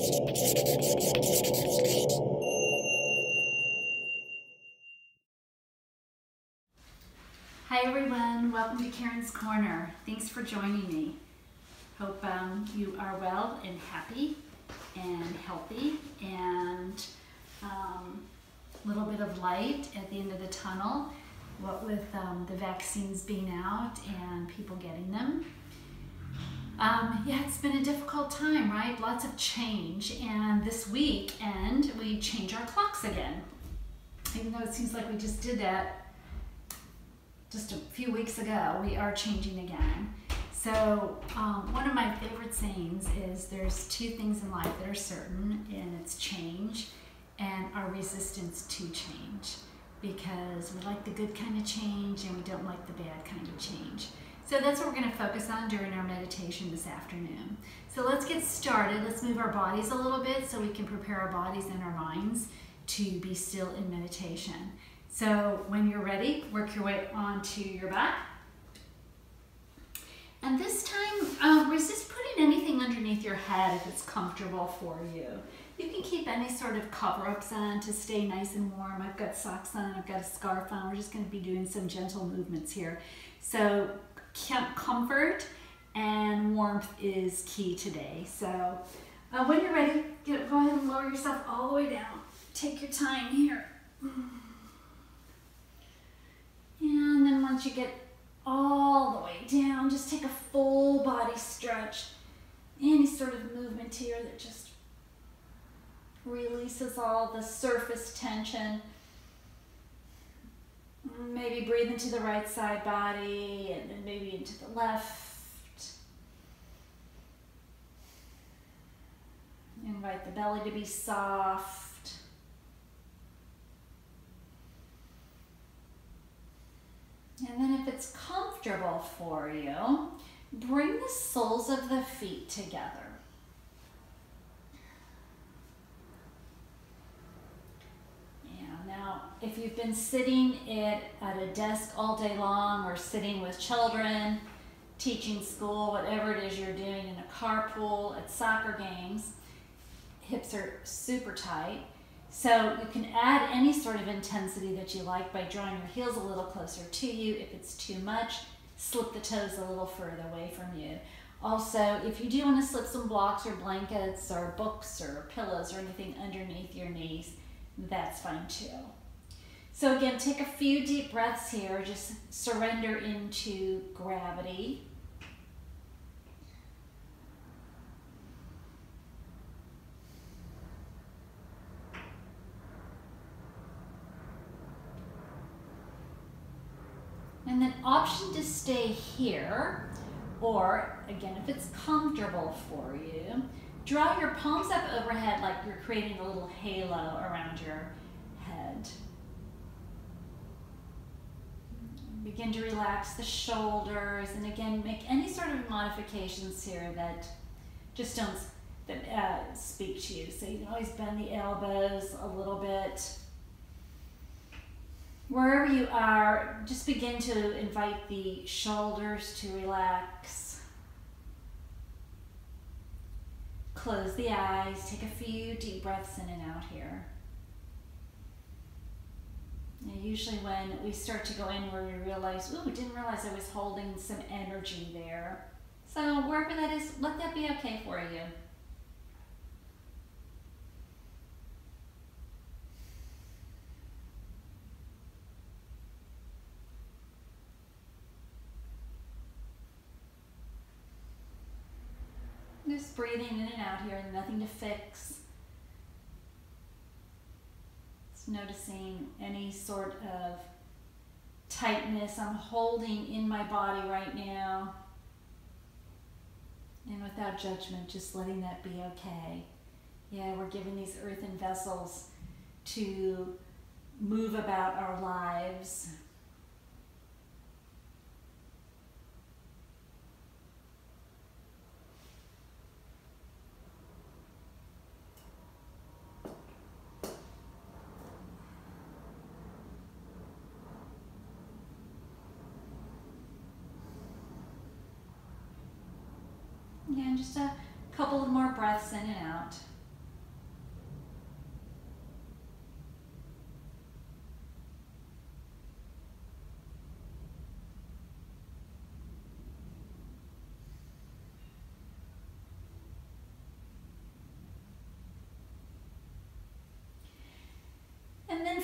Hi everyone, welcome to Karen's Corner. Thanks for joining me. Hope you are well and happy and healthy, and a little bit of light at the end of the tunnel, what with the vaccines being out and people getting them. Yeah, it's been a difficult time, right? Lots of change, and this weekend we change our clocks again. Even though it seems like we just did that just a few weeks ago, we are changing again. So one of my favorite sayings is there's two things in life that are certain, and it's change and our resistance to change, because we like the good kind of change and we don't like the bad kind of change. So that's what we're going to focus on during our meditation this afternoon. So let's get started. Let's move our bodies a little bit so we can prepare our bodies and our minds to be still in meditation. So when you're ready, work your way onto your back. And this time, resist putting anything underneath your head if it's comfortable for you. You can keep any sort of cover-ups on to stay nice and warm. I've got socks on, I've got a scarf on. We're just going to be doing some gentle movements here. So comfort and warmth is key today. So when you're ready, go ahead and lower yourself all the way down. Take your time here. And then once you get all the way down, just take a full body stretch. Any sort of movement here that just releases all the surface tension. Maybe breathe into the right side body, and then maybe into the left. Invite the belly to be soft. And then if it's comfortable for you, bring the soles of the feet together. Now, if you've been sitting at a desk all day long, or sitting with children, teaching school, whatever it is you're doing, in a carpool, at soccer games, hips are super tight. So you can add any sort of intensity that you like by drawing your heels a little closer to you. If it's too much, slip the toes a little further away from you. Also, if you do want to slip some blocks or blankets or books or pillows or anything underneath your knees, that's fine too. So again, take a few deep breaths here. Just surrender into gravity. And then option to stay here, or again, if it's comfortable for you, draw your palms up overhead like you're creating a little halo around your head. Begin to relax the shoulders, and again, make any sort of modifications here that just don't speak to you. So you can always bend the elbows a little bit. Wherever you are, just begin to invite the shoulders to relax. Close the eyes, take a few deep breaths in and out here. Now, usually when we start to go inward, we realize, ooh, didn't realize I was holding some energy there. So wherever that is, let that be okay for you. Just breathing in and out here, nothing to fix. Just noticing any sort of tightness I'm holding in my body right now. And without judgment, just letting that be okay. Yeah, we're given these earthen vessels to move about our lives. Again, just a couple of more breaths in and out.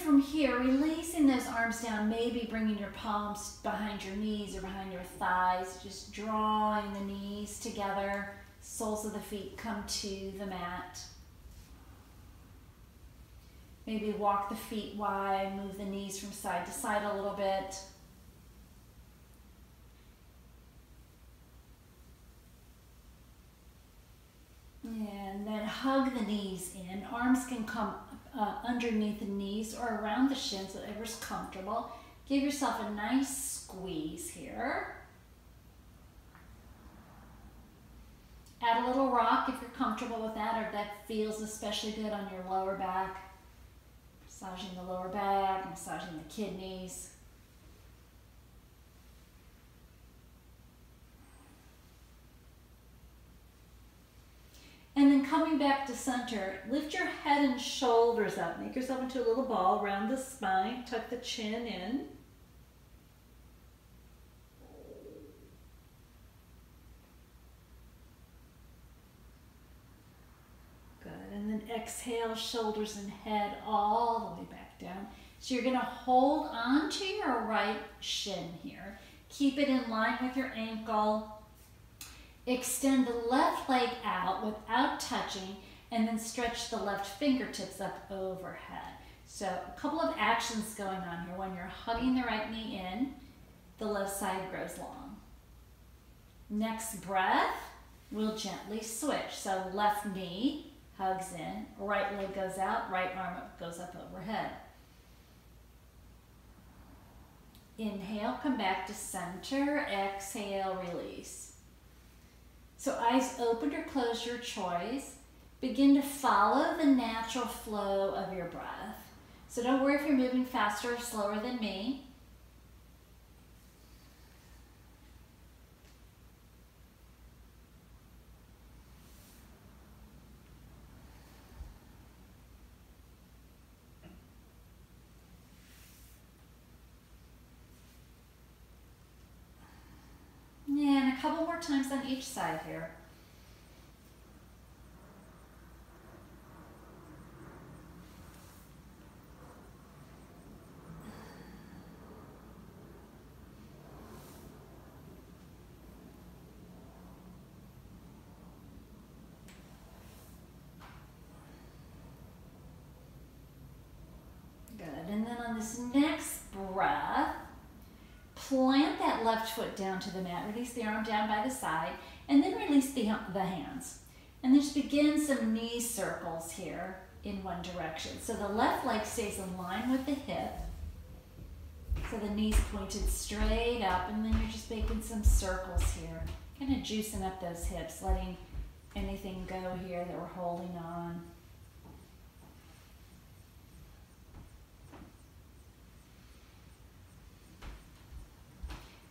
from here, releasing those arms down, maybe bringing your palms behind your knees or behind your thighs, just drawing the knees together, soles of the feet come to the mat. Maybe walk the feet wide, move the knees from side to side a little bit. And then hug the knees in. Arms can come underneath the knees or around the shins, whatever's comfortable. Give yourself a nice squeeze here. Add a little rock if you're comfortable with that, or if that feels especially good on your lower back. Massaging the lower back, massaging the kidneys. And then coming back to center, lift your head and shoulders up. Make yourself into a little ball around the spine. Tuck the chin in. Good. And then exhale, shoulders and head all the way back down. So you're going to hold on to your right shin here. Keep it in line with your ankle. Extend the left leg out without touching, and then stretch the left fingertips up overhead. So a couple of actions going on here. When you're hugging the right knee in, the left side grows long. Next breath, we'll gently switch. So left knee hugs in, right leg goes out, right arm goes up overhead. Inhale, come back to center. Exhale, release. So eyes open or closed, your choice. Begin to follow the natural flow of your breath. So don't worry if you're moving faster or slower than me. And a couple more times on each side here. Good. And then on this next breath, plant that left foot down to the mat, release the arm down by the side, and then release the hands. And then just begin some knee circles here in one direction. So the left leg stays in line with the hip. So the knees pointed straight up, and then you're just making some circles here. Kind of juicing up those hips, letting anything go here that we're holding on.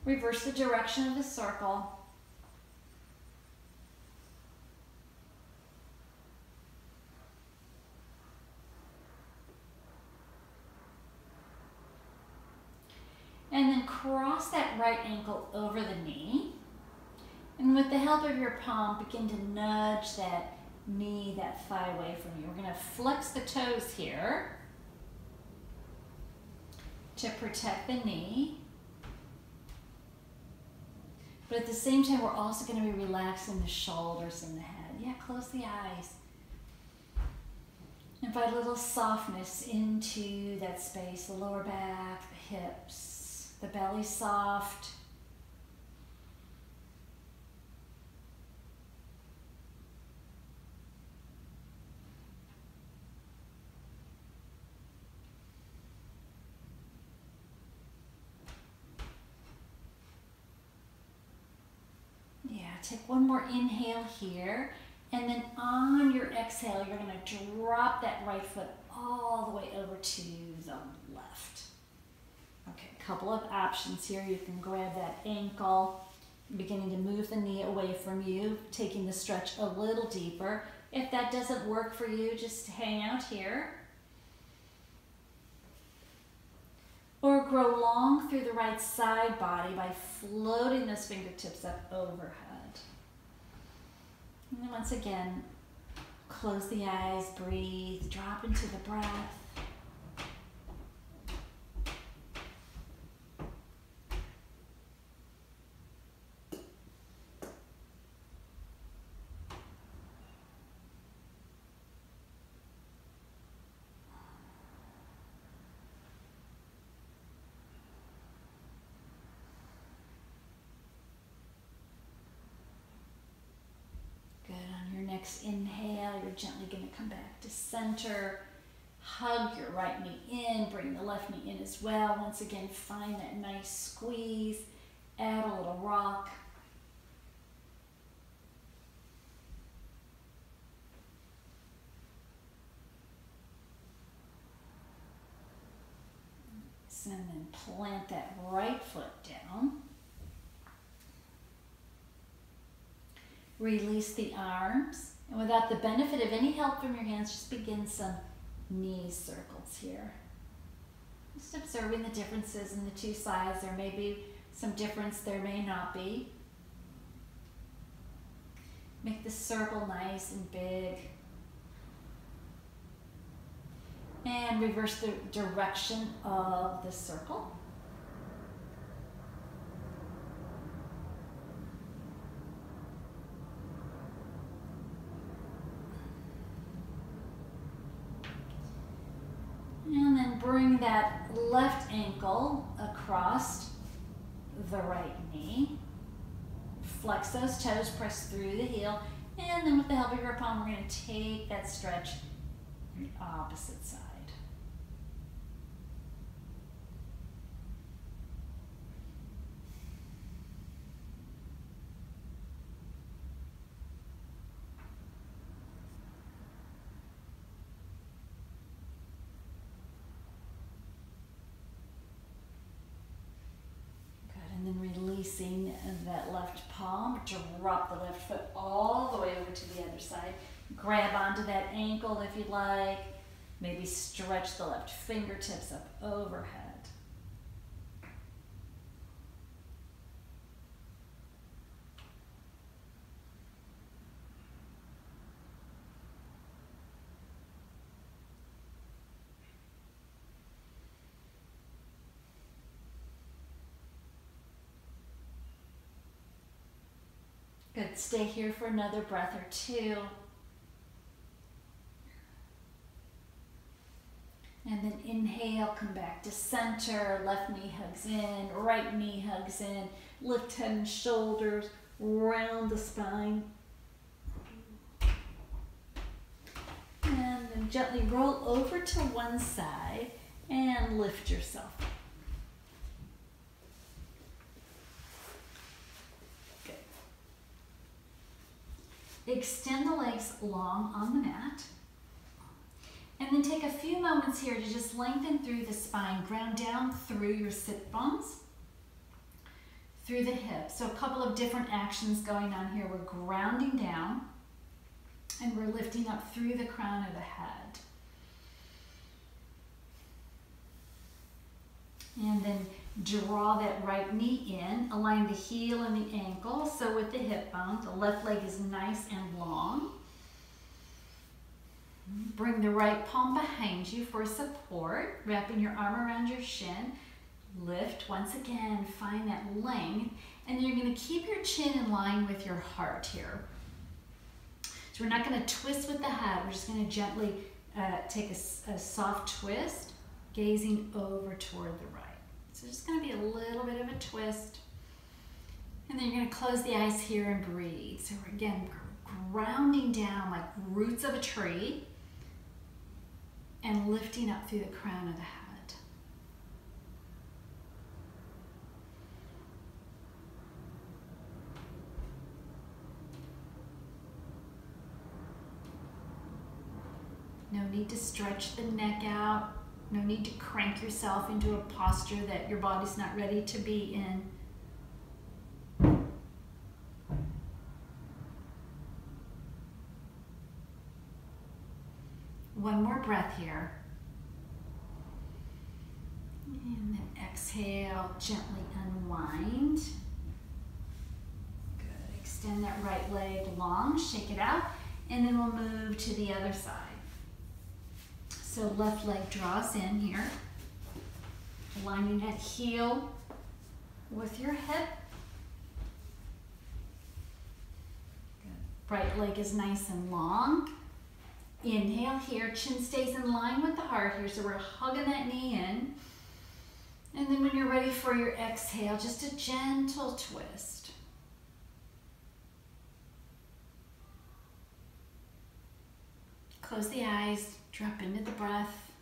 Reverse the direction of the circle. And then cross that right ankle over the knee. And with the help of your palm, begin to nudge that knee, that thigh away from you. We're going to flex the toes here to protect the knee. But at the same time, we're also going to be relaxing the shoulders and the head. Yeah, close the eyes. Invite a little softness into that space, the lower back, the hips, the belly soft. Take one more inhale here, and then on your exhale, you're going to drop that right foot all the way over to the left. Okay, a couple of options here. You can grab that ankle, beginning to move the knee away from you, taking the stretch a little deeper. If that doesn't work for you, just hang out here. Or grow long through the right side body by floating those fingertips up overhead. And then once again, close the eyes, breathe, drop into the breath. next inhale, you're gently going to come back to center. Hug your right knee in, bring the left knee in as well. Once again, find that nice squeeze. Add a little rock. And then plant that right foot down. Release the arms. And without the benefit of any help from your hands, just begin some knee circles here. Just observing the differences in the two sides. There may be some difference, there may not be. Make the circle nice and big. And reverse the direction of the circle. And then bring that left ankle across the right knee. Flex those toes, press through the heel, and then with the help of your palm, we're going to take that stretch on the opposite side. Releasing that left palm, drop the left foot all the way over to the other side. Grab onto that ankle if you like. Maybe stretch the left fingertips up overhead. Good, stay here for another breath or two. And then inhale, come back to center, left knee hugs in, right knee hugs in, lift head and shoulders, round the spine. And then gently roll over to one side and lift yourself up. Extend the legs long on the mat. And then take a few moments here to just lengthen through the spine. Ground down through your sit bones, through the hips. So a couple of different actions going on here. We're grounding down and we're lifting up through the crown of the head. And then draw that right knee in, align the heel and the ankle, so with the hip bone, the left leg is nice and long. Bring the right palm behind you for support, wrapping your arm around your shin. Lift once again, find that length, and you're going to keep your chin in line with your heart here. So we're not going to twist with the head, we're just going to gently take a soft twist, gazing over toward the right. So just going to be a little bit of a twist. And then you're going to close the eyes here and breathe. So we're again grounding down like roots of a tree and lifting up through the crown of the head. No need to stretch the neck out. No need to crank yourself into a posture that your body's not ready to be in. One more breath here. And then exhale, gently unwind. Good. Extend that right leg long, shake it out, and then we'll move to the other side. So left leg draws in here, aligning that heel with your hip. Good. Right leg is nice and long. Inhale here, chin stays in line with the heart here, so we're hugging that knee in. And then when you're ready for your exhale, just a gentle twist. Close the eyes, drop into the breath.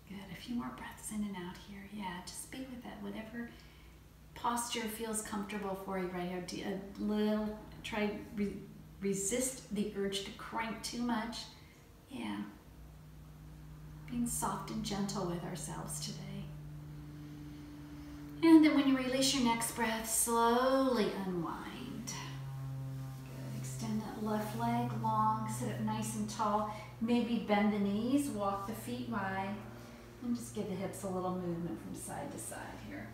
Good, a few more breaths in and out here. Yeah, just be with it, whatever posture feels comfortable for you right here. A little, resist the urge to crank too much. Yeah. Being soft and gentle with ourselves today. And then when you release your next breath, slowly unwind. Good. Extend that left leg long, sit up nice and tall. Maybe bend the knees, walk the feet wide, and just give the hips a little movement from side to side here.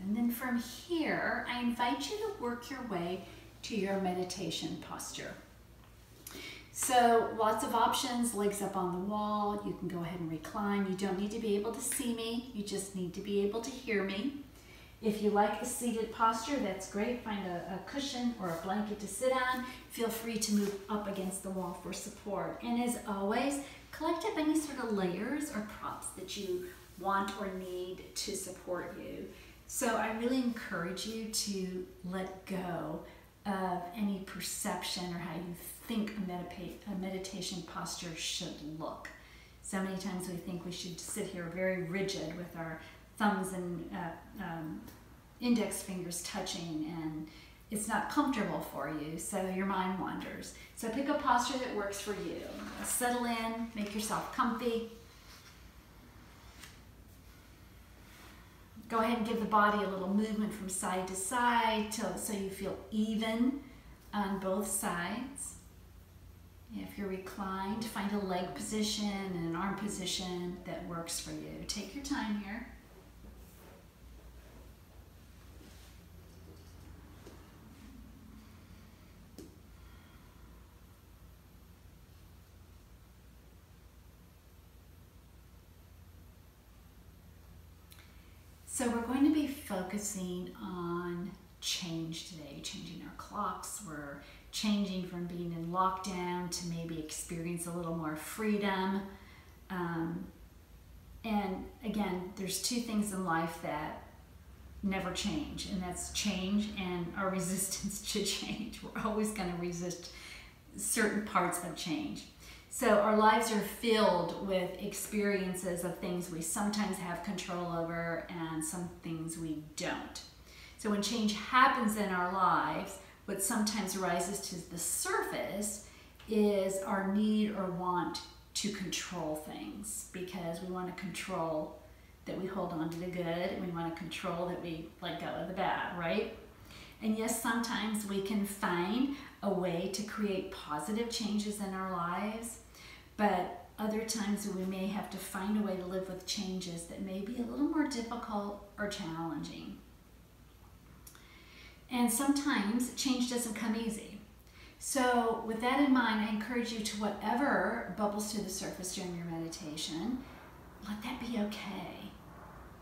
And then from here, I invite you to work your way to your meditation posture. So lots of options, legs up on the wall. You can go ahead and recline. You don't need to be able to see me. You just need to be able to hear me. If you like a seated posture, that's great. Find a cushion or a blanket to sit on. Feel free to move up against the wall for support. And as always, collect up any sort of layers or props that you want or need to support you. So I really encourage you to let go of any perception or how you think a meditation posture should look. So many times we think we should sit here very rigid with our thumbs and index fingers touching, and it's not comfortable for you, so your mind wanders. So pick a posture that works for you. Settle in, make yourself comfy. Go ahead and give the body a little movement from side to side so you feel even on both sides. If you're reclined, find a leg position and an arm position that works for you. Take your time here. So we're going to be focusing on change today, changing our clocks. We're changing from being in lockdown to maybe experience a little more freedom. And again, there's two things in life that never change, and that's change and our resistance to change. We're always going to resist certain parts of change. So our lives are filled with experiences of things we sometimes have control over and some things we don't. So when change happens in our lives, what sometimes rises to the surface is our need or want to control things, because we want to control that we hold on to the good, and we want to control that we let go of the bad, right? And yes, sometimes we can find a way to create positive changes in our lives, but other times we may have to find a way to live with changes that may be a little more difficult or challenging. And sometimes change doesn't come easy. So with that in mind, I encourage you to whatever bubbles to the surface during your meditation, let that be okay.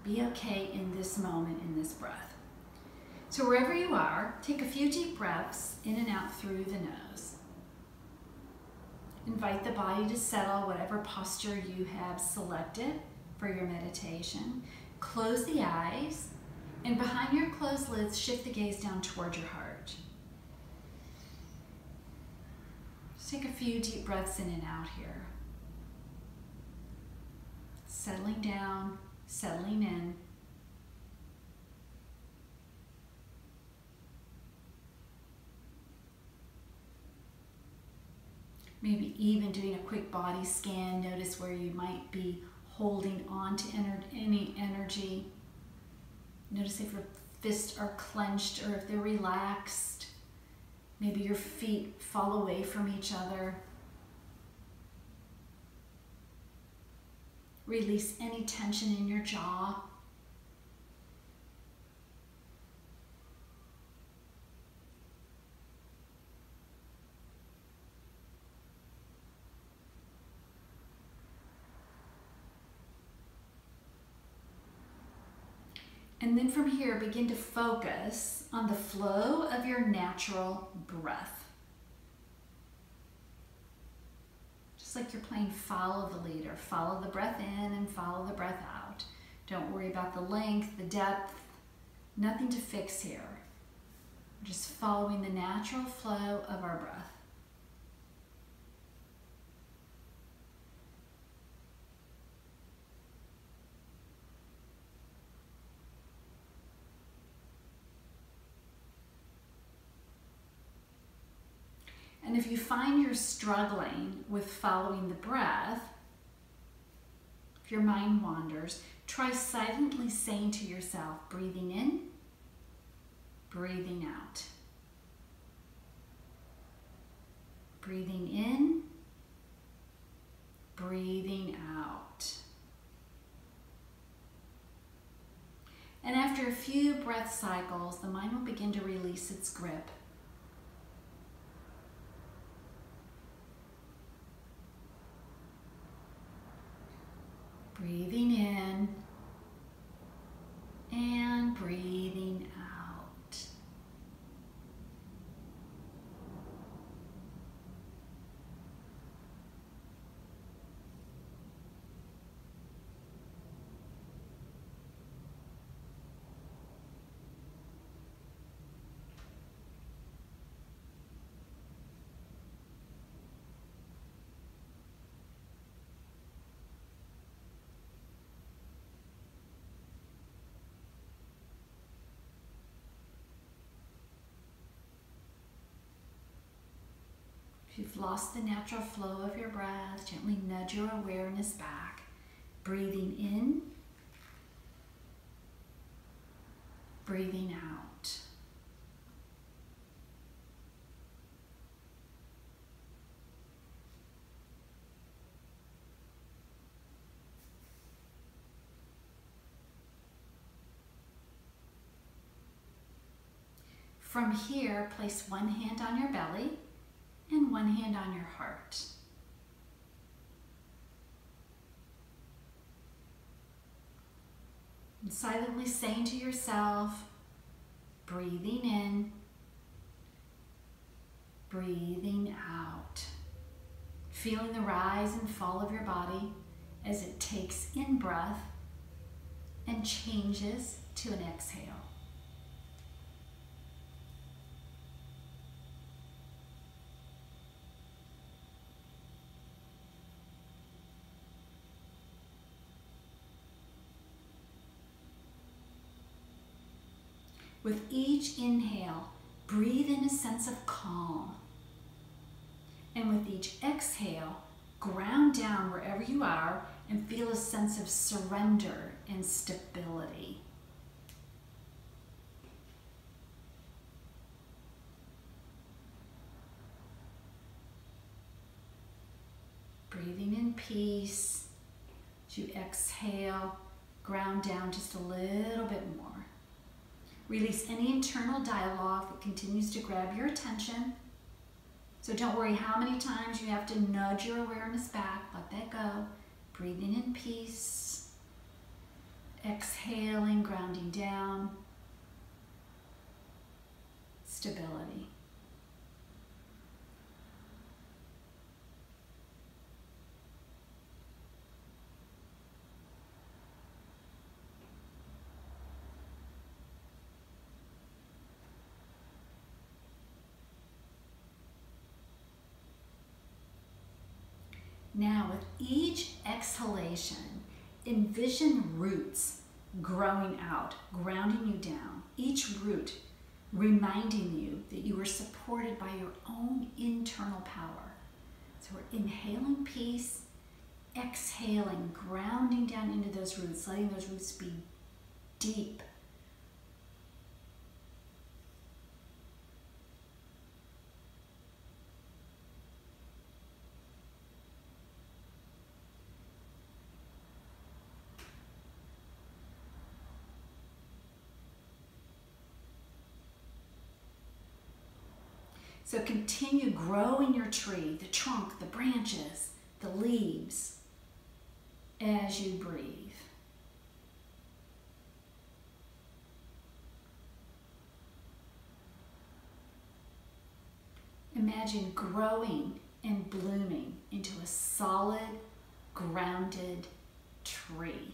Be okay in this moment, in this breath. So wherever you are, take a few deep breaths in and out through the nose. Invite the body to settle, whatever posture you have selected for your meditation. Close the eyes, and behind your closed lids, shift the gaze down toward your heart. Just take a few deep breaths in and out here. Settling down, settling in. Maybe even doing a quick body scan. Notice where you might be holding on to any energy. Notice if your fists are clenched or if they're relaxed. Maybe your feet fall away from each other. Release any tension in your jaw. And then from here, begin to focus on the flow of your natural breath. Just like you're playing follow the leader. Follow the breath in and follow the breath out. Don't worry about the length, the depth, nothing to fix here. Just following the natural flow of our breath. And if you find you're struggling with following the breath, if your mind wanders, try silently saying to yourself, breathing in, breathing out. Breathing in, breathing out. And after a few breath cycles, the mind will begin to release its grip. Breathing in and breathing out. If you've lost the natural flow of your breath, gently nudge your awareness back. Breathing in, breathing out. From here, place one hand on your belly and one hand on your heart. And silently saying to yourself, breathing in, breathing out. Feeling the rise and fall of your body as it takes in breath and changes to an exhale. With each inhale, breathe in a sense of calm. And with each exhale, ground down wherever you are and feel a sense of surrender and stability. Breathing in peace. As you exhale, ground down just a little bit more. Release any internal dialogue that continues to grab your attention. So don't worry how many times you have to nudge your awareness back. Let that go. Breathing in peace. Exhaling, grounding down. Stability. Now, with each exhalation, envision roots growing out, grounding you down. Each root reminding you that you are supported by your own internal power. So we're inhaling peace, exhaling, grounding down into those roots, letting those roots be deep. So continue growing your tree, the trunk, the branches, the leaves, as you breathe. imagine growing and blooming into a solid, grounded tree.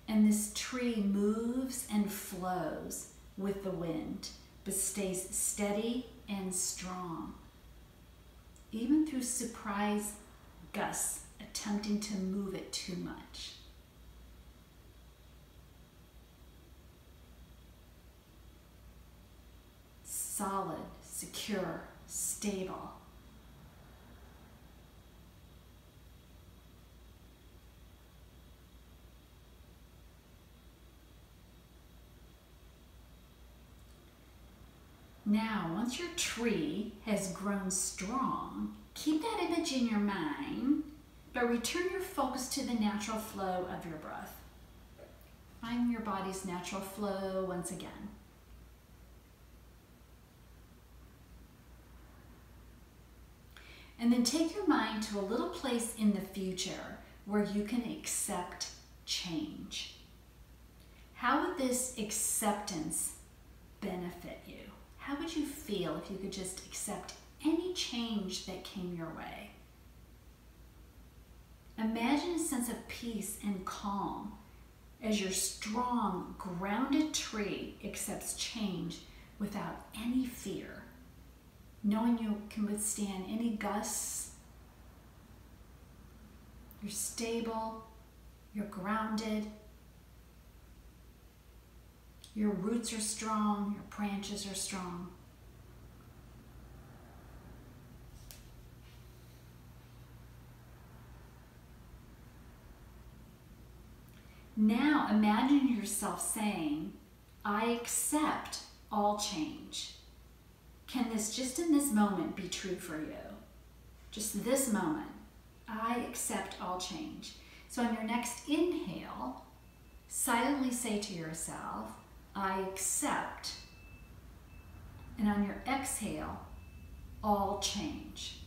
And this tree moves and flows with the wind, but stays steady and strong, even through surprise gusts attempting to move it too much. Solid, secure, stable. Now, once your tree has grown strong, keep that image in your mind, but return your focus to the natural flow of your breath. Find your body's natural flow once again. And then take your mind to a little place in the future where you can accept change. How would this acceptance benefit you? How would you feel if you could just accept any change that came your way? Imagine a sense of peace and calm as your strong, grounded tree accepts change without any fear, knowing you can withstand any gusts. You're stable, you're grounded, your roots are strong, your branches are strong. Now imagine yourself saying, I accept all change. Can this just in this moment be true for you? Just this moment, I accept all change. So on your next inhale, silently say to yourself, I accept. And on your exhale, all change.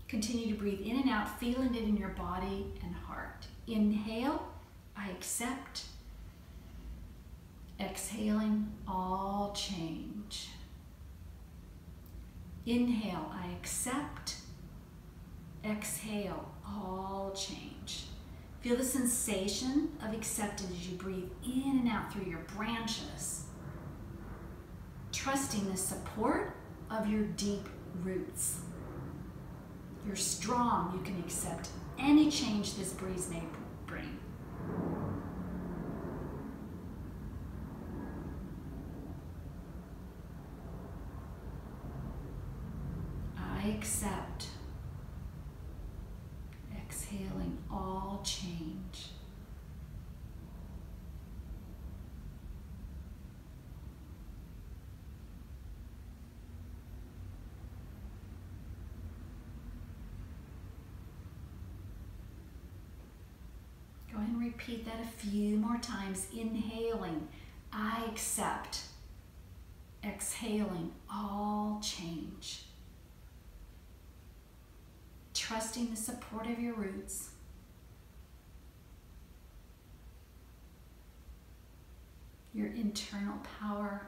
Continue to breathe in and out, feeling it in your body and heart. Inhale, I accept. Exhaling, all change. Inhale, I accept. Exhale, all change. Feel the sensation of acceptance as you breathe in and out through your branches, trusting the support of your deep roots. You're strong. You can accept any change this breeze may bring. I accept. Exhaling all change. Go ahead and repeat that a few more times. Inhaling, I accept. Exhaling, all change. Trusting the support of your roots. Your internal power.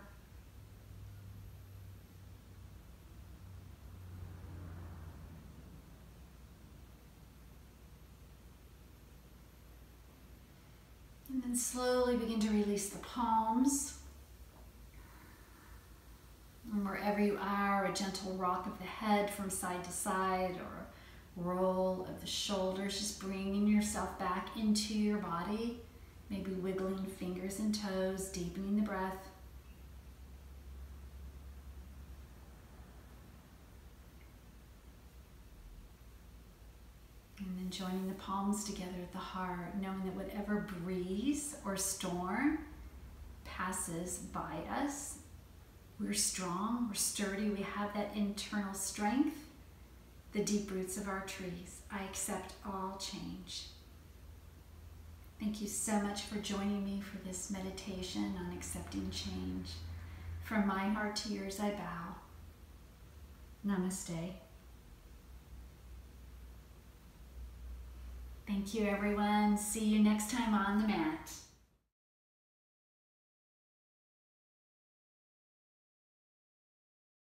And then slowly begin to release the palms. And wherever you are, a gentle rock of the head from side to side, or a roll of the shoulders, just bringing yourself back into your body, maybe wiggling fingers and toes, deepening the breath. And then joining the palms together at the heart, knowing that whatever breeze or storm passes by us, we're strong, we're sturdy, we have that internal strength. The deep roots of our trees. I accept all change. Thank you so much for joining me for this meditation on accepting change. From my heart to yours, I bow. Namaste. Thank you, everyone. See you next time on the mat.